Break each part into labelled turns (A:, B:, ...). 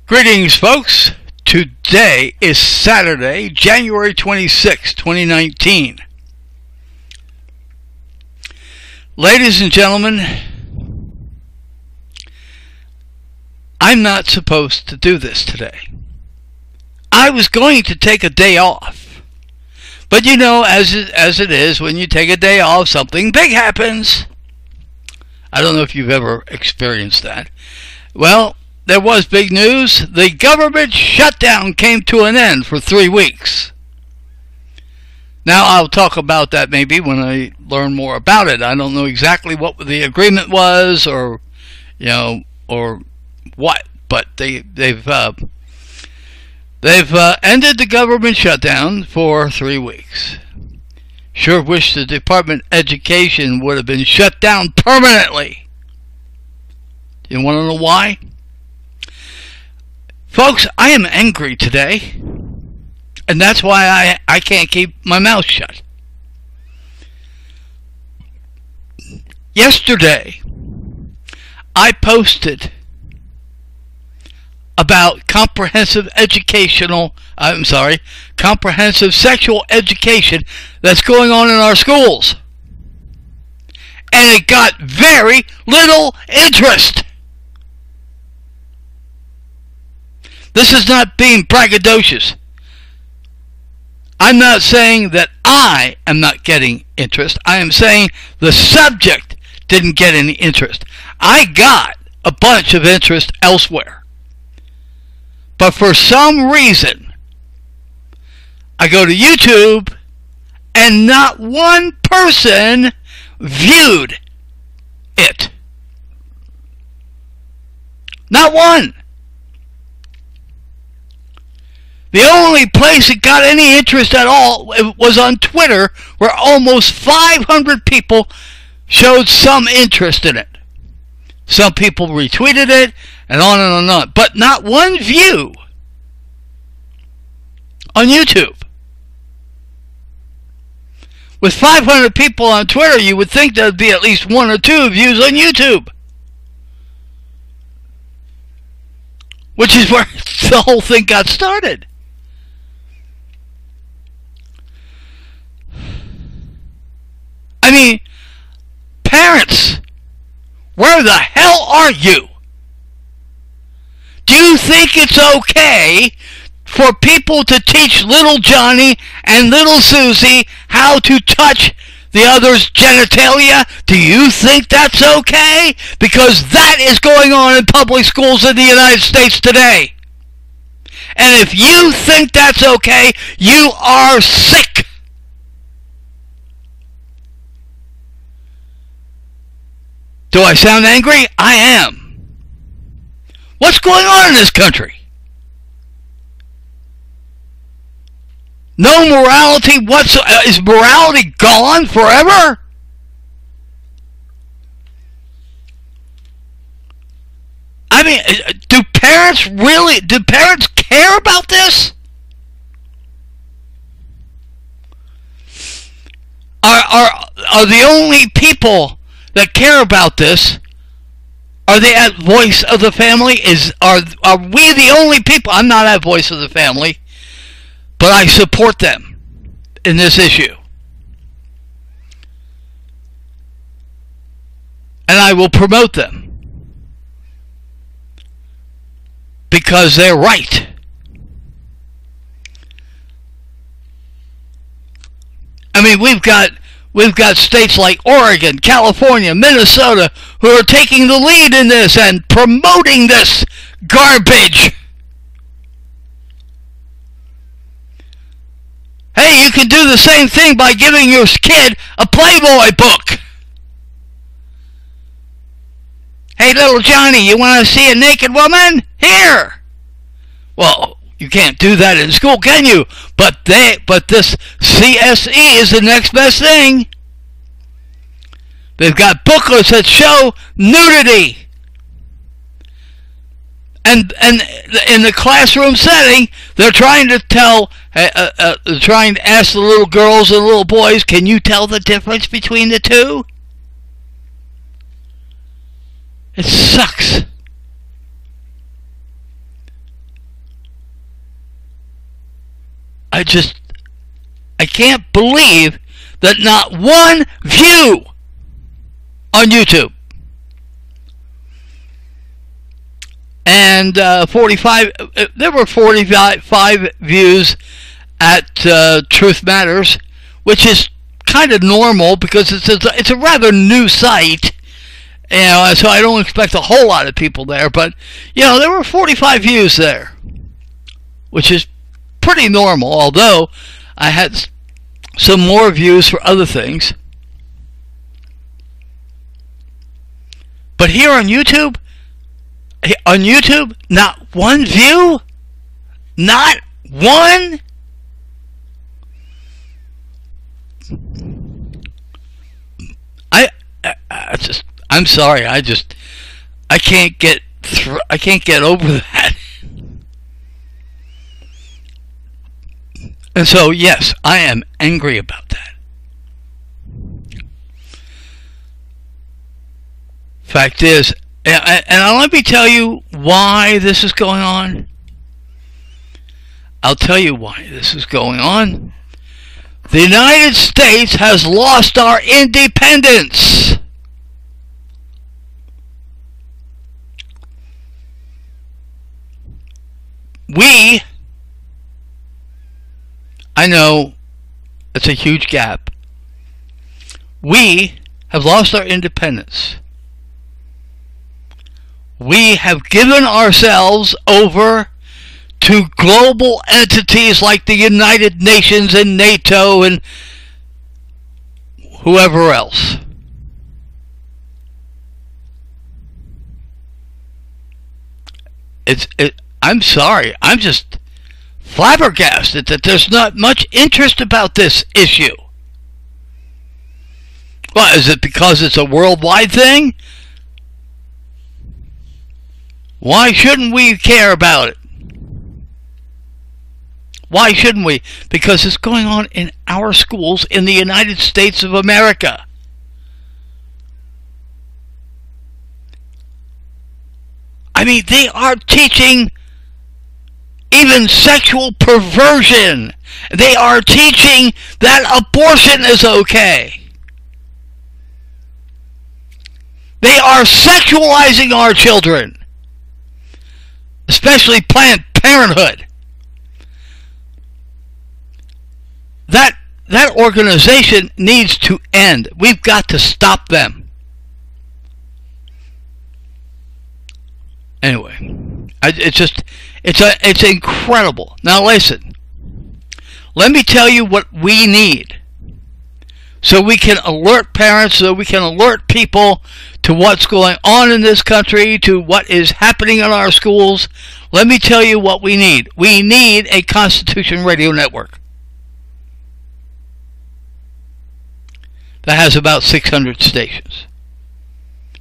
A: Greetings, folks. Today is Saturday, January 26, 2019. Ladies and gentlemen, I'm not supposed to do this today. I was going to take a day off. But you know, as it is, when you take a day off, something big happens. I don't know if you've ever experienced that. Well, there was big news. The government shutdown came to an end for 3 weeks. Now, I'll talk about that maybe when I learn more about it. I don't know exactly what the agreement was or what, but they've ended the government shutdown for 3 weeks. Sure wish the Department of Education would have been shut down permanently. You want to know why? Folks, I am angry today, and that's why I can't keep my mouth shut. Yesterday, I posted about comprehensive sexual education that's going on in our schools. And it got very little interest. This is not being braggadocious. I'm not saying that I am not getting interest. I am saying the subject didn't get any interest. I got a bunch of interest elsewhere. But for some reason, I go to YouTube and not one person viewed it. Not one. The only place it got any interest at all was on Twitter, where almost 500 people showed some interest in it. Some people retweeted it, and on and on and on. But not one view on YouTube. With 500 people on Twitter, you would think there would be at least 1 or 2 views on YouTube. Which is where the whole thing got started. I mean, parents, where the hell are you? Do you think it's okay for people to teach little Johnny and little Susie how to touch the other's genitalia? Do you think that's okay? Because that is going on in public schools in the United States today. And if you think that's okay, you are sick. Do I sound angry? I am. What's going on in this country? No morality whatsoever. Is morality gone forever? I mean, do parents care about this? Are the only people that care about this, are they at Voice of the Family? Are we the only people? I'm not at Voice of the Family, but I support them in this issue. And I will promote them. Because they're right. I mean, we've got states like Oregon, California, Minnesota who are taking the lead in this and promoting this garbage. Hey, you can do the same thing by giving your kid a Playboy book. Hey, little Johnny, you want to see a naked woman? Here. Well, you can't do that in school, can you? But this CSE is the next best thing. They've got booklets that show nudity. And in the classroom setting, they're trying to ask the little girls and little boys, can you tell the difference between the two? It sucks. I can't believe that not one view on YouTube. And 45, there were 45 views at Truth Matters, which is kind of normal because it's a rather new site, so I don't expect a whole lot of people there. But there were 45 views there, which is pretty normal. Although I had some more views for other things, but here on YouTube, not one view, not one. I'm sorry. I can't get through. I can't get over that. And so, yes, I am angry about that. Fact is, and let me tell you why this is going on. I'll tell you why this is going on. The United States has lost our independence. I know it's a huge gap. We have lost our independence. We have given ourselves over to global entities like the United Nations and NATO and whoever else. I'm sorry. I'm just flabbergasted that there's not much interest about this issue. Well, is it because it's a worldwide thing? Why shouldn't we care about it? Why shouldn't we? Because it's going on in our schools in the United States of America. I mean, they are teaching even sexual perversion. They are teaching that abortion is okay. They are sexualizing our children, especially Planned Parenthood. That organization needs to end. We've got to stop them. Anyway, it's incredible. Now listen, let me tell you what we need, so we can alert parents, so we can alert people to what's going on in this country, to what is happening in our schools. Let me tell you what we need. We need a Constitution Radio Network that has about 600 stations.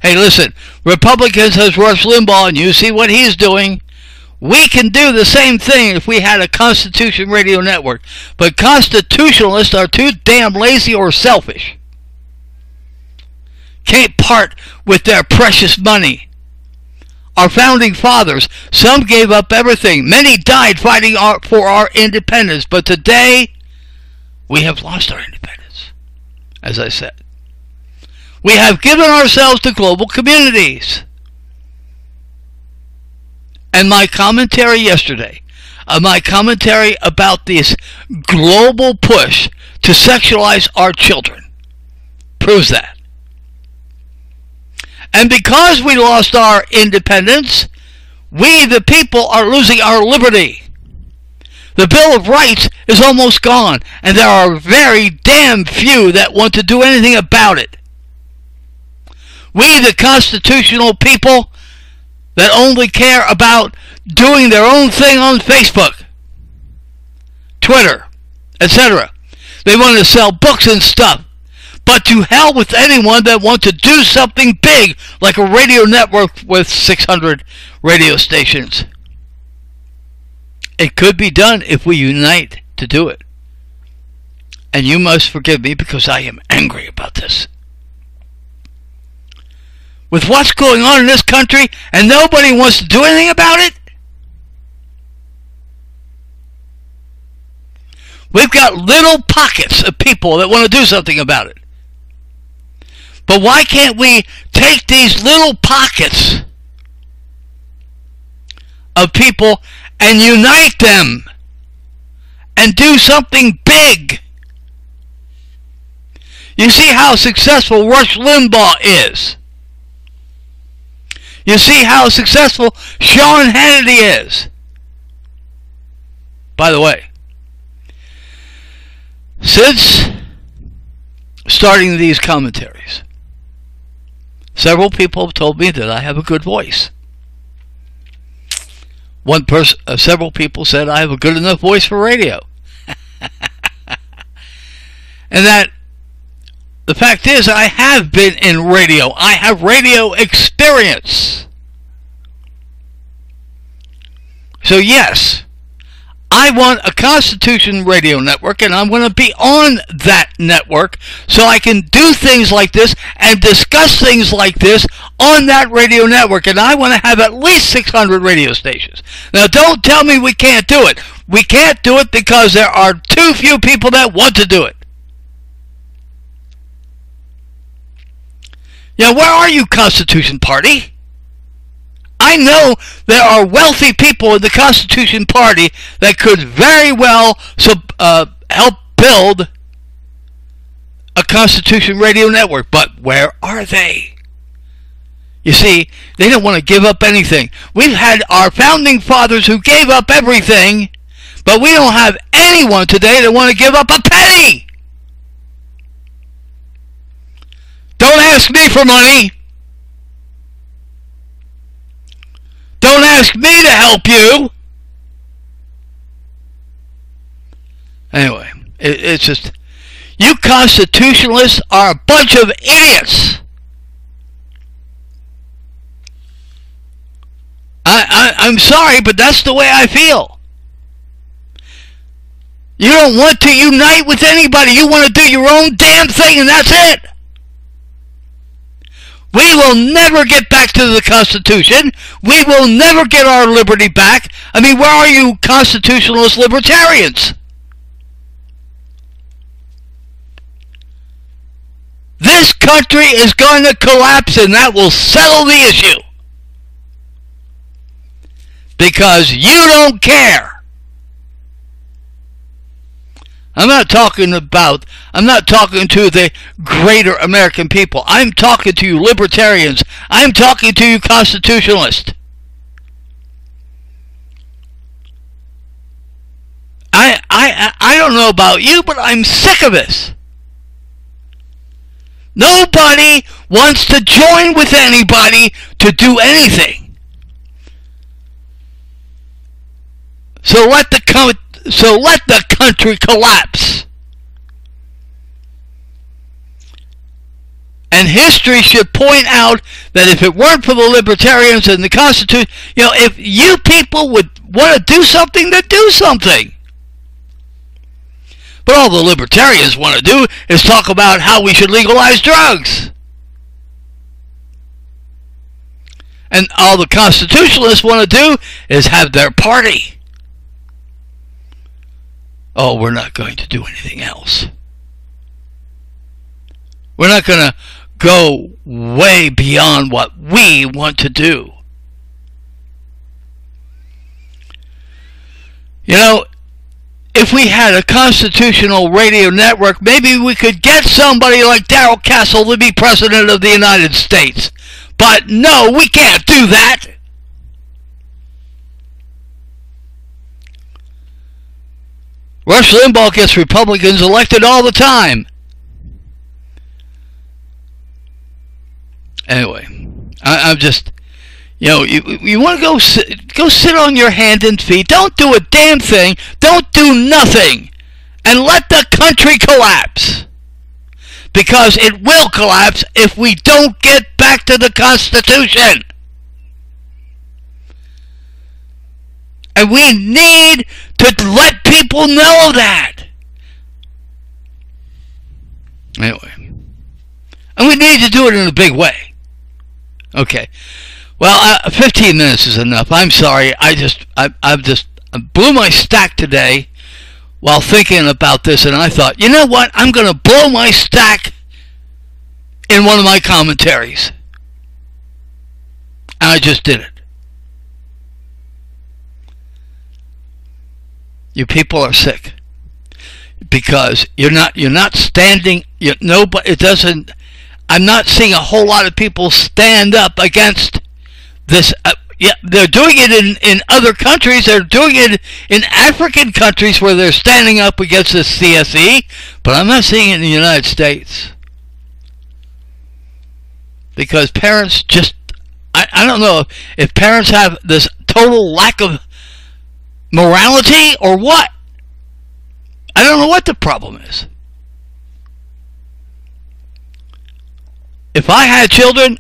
A: Hey, listen, Republicans has Rush Limbaugh, and you see what he's doing. We can do the same thing if we had a Constitution Radio Network. But constitutionalists are too damn lazy or selfish. Can't part with their precious money. Our founding fathers, some gave up everything. Many died fighting for our independence. But today, we have lost our independence. As I said, we have given ourselves to global communities. And my commentary yesterday, my commentary about this global push to sexualize our children, proves that. And because we lost our independence, we the people are losing our liberty. The Bill of Rights is almost gone, and there are very damn few that want to do anything about it. We, the constitutional people that only care about doing their own thing on Facebook, Twitter, etc. They want to sell books and stuff. But to hell with anyone that wants to do something big, like a radio network with 600 radio stations. It could be done if we unite to do it. And you must forgive me because I am angry about this. With what's going on in this country and nobody wants to do anything about it? We've got little pockets of people that want to do something about it. But why can't we take these little pockets of people and unite them and do something big? You see how successful Rush Limbaugh is. You see how successful Sean Hannity is. By the way, since starting these commentaries, several people have told me that I have a good voice. Several people said I have a good enough voice for radio. And that the fact is, I have been in radio. I have radio experience. So yes, I want a Constitution radio network, and I'm going to be on that network so I can do things like this and discuss things like this on that radio network. And I want to have at least 600 radio stations. Now, don't tell me we can't do it. We can't do it because there are too few people that want to do it. Yeah, where are you, Constitution Party? I know there are wealthy people in the Constitution Party that could very well help build a Constitution radio network, but where are they? You see, they don't want to give up anything. We've had our founding fathers who gave up everything, but we don't have anyone today that want to give up a penny. Don't ask me for money. Don't ask me to help you. Anyway, it's just, you constitutionalists are a bunch of idiots. I'm sorry, but that's the way I feel. You don't want to unite with anybody. You want to do your own damn thing, and that's it. We will never get back to the Constitution. We will never get our liberty back. I mean, where are you constitutionalist libertarians? This country is going to collapse, and that will settle the issue. Because you don't care. I'm not talking to the greater American people. I'm talking to you libertarians. I'm talking to you constitutionalists. I don't know about you, but I'm sick of this. Nobody wants to join with anybody to do anything. So let the country collapse. And history should point out that if it weren't for the libertarians and the Constitution, if you people would want to do something, then do something. But all the libertarians want to do is talk about how we should legalize drugs. And all the constitutionalists want to do is have their party. Oh, we're not going to do anything else. We're not going to go way beyond what we want to do. If we had a constitutional radio network, maybe we could get somebody like Darrell Castle to be president of the United States. But no, we can't do that. Rush Limbaugh gets Republicans elected all the time. Anyway, I'm just, you want to go sit on your hand and feet. Don't do a damn thing. Don't do nothing. And let the country collapse. Because it will collapse if we don't get back to the Constitution. And we need to let people know that. Anyway. And we need to do it in a big way. Okay. Well, 15 minutes is enough. I'm sorry. I blew my stack today while thinking about this, and I thought, you know what? I'm going to blow my stack in one of my commentaries. And I just did it. You people are sick because you're not standing. Nobody. It doesn't. I'm not seeing a whole lot of people stand up against this. Yeah, they're doing it in other countries. They're doing it in African countries where they're standing up against the CSE, but I'm not seeing it in the United States because parents just. I don't know if parents have this total lack of morality or what. I don't know what the problem is. If I had children,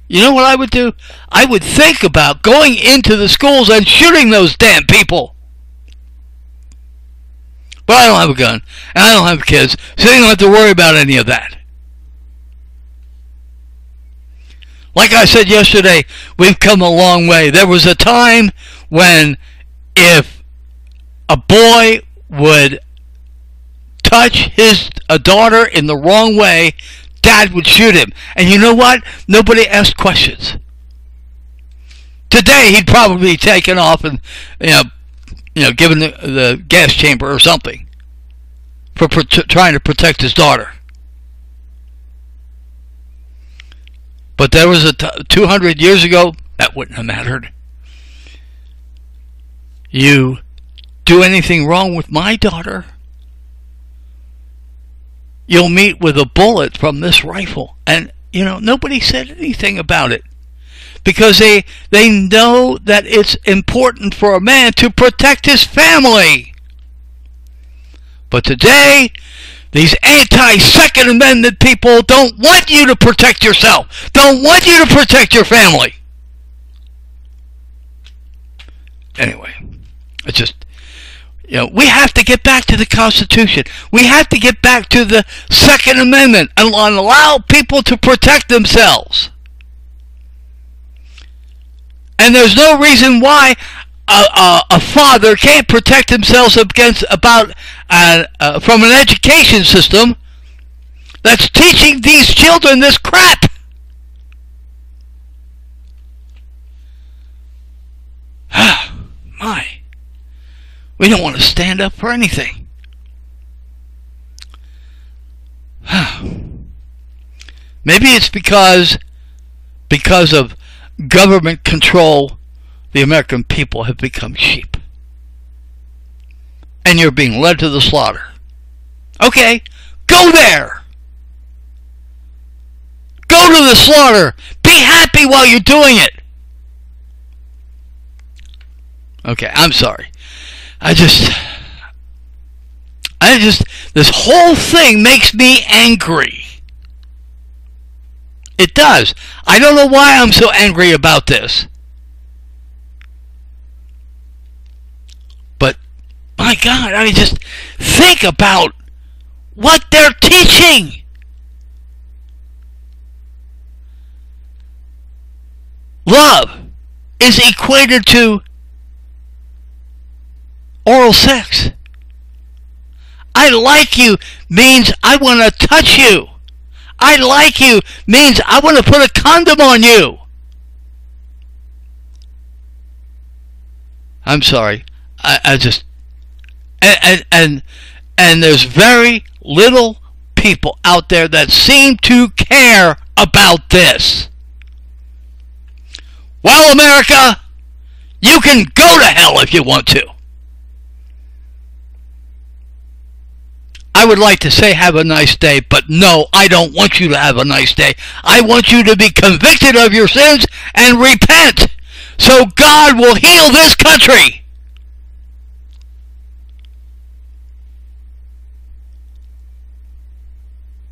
A: you know what I would do? I would think about going into the schools and shooting those damn people. But I don't have a gun, and I don't have kids, so you don't have to worry about any of that. Like I said yesterday, we've come a long way. There was a time when if a boy would touch a daughter in the wrong way, Dad would shoot him. And you know what? Nobody asked questions. Today, he'd probably be taken off and, given the gas chamber or something for trying to protect his daughter. But there was 200 years ago, that wouldn't have mattered. You do anything wrong with my daughter, you'll meet with a bullet from this rifle. And, nobody said anything about it. Because they know that it's important for a man to protect his family. But today, these anti-Second Amendment people don't want you to protect yourself. Don't want you to protect your family. Anyway, it's just, we have to get back to the Constitution. We have to get back to the Second Amendment and allow people to protect themselves. And there's no reason why a father can't protect himself from an education system that's teaching these children this crap. My, we don't want to stand up for anything. Maybe it's because of government control, the American people have become sheep. And you're being led to the slaughter. Okay, go there. Go to the slaughter. Be happy while you're doing it. Okay, I'm sorry. This whole thing makes me angry. It does. I don't know why I'm so angry about this. But, my God, just think about what they're teaching. Love is equated to oral sex. I like you means I want to touch you. I like you means I want to put a condom on you. I'm sorry. I just and there's very little people out there that seem to care about this. Well, America, you can go to hell if you want to. I would like to say have a nice day, but no, I don't want you to have a nice day. I want you to be convicted of your sins and repent so God will heal this country.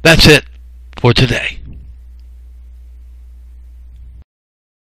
A: That's it for today.